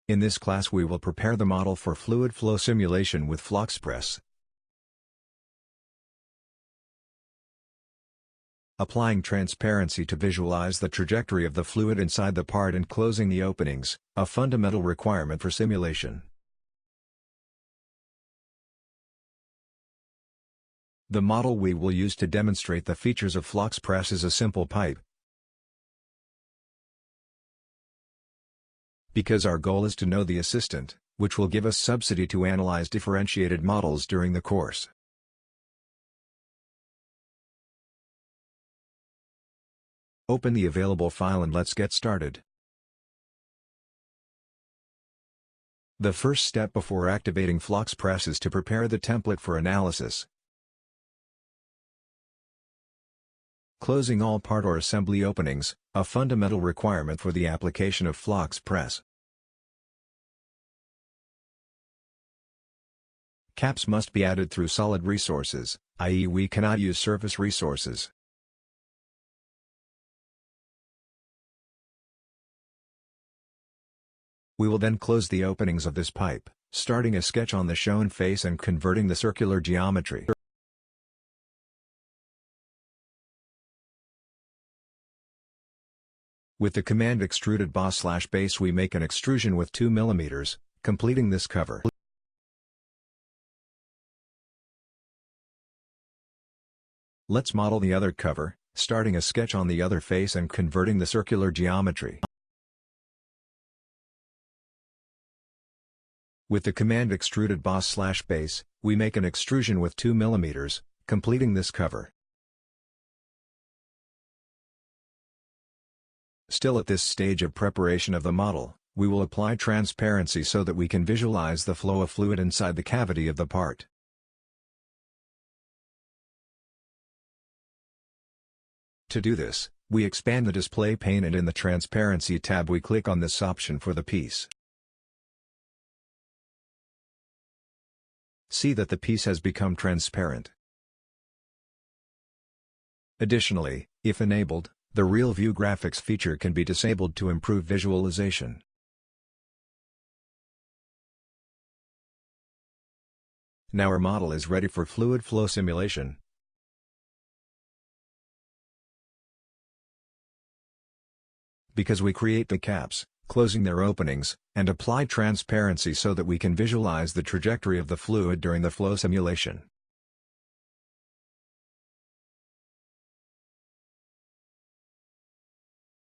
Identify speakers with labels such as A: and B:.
A: In this class we will prepare the model for fluid flow simulation with FloXpress. Applying transparency to visualize the trajectory of the fluid inside the part and closing the openings, a fundamental requirement for simulation. The model we will use to demonstrate the features of FloXpress is a simple pipe. Because our goal is to know the assistant, which will give us subsidy to analyze differentiated models during the course. Open the available file and let's get started. The first step before activating FloXpress is to prepare the template for analysis. Closing all part or assembly openings, a fundamental requirement for the application of FloXpress. Caps must be added through solid resources, i.e. we cannot use surface resources. We will then close the openings of this pipe, starting a sketch on the shown face and converting the circular geometry. With the command extruded boss/base we make an extrusion with 2 mm, completing this cover. Let's model the other cover, starting a sketch on the other face and converting the circular geometry. With the command extruded boss/base, we make an extrusion with 2 mm, completing this cover. Still at this stage of preparation of the model, we will apply transparency so that we can visualize the flow of fluid inside the cavity of the part. To do this, we expand the display pane and in the Transparency tab we click on this option for the piece. See that the piece has become transparent. Additionally, if enabled, the Real View Graphics feature can be disabled to improve visualization. Now our model is ready for fluid flow simulation. Because we create the caps, closing their openings, and apply transparency so that we can visualize the trajectory of the fluid during the flow simulation.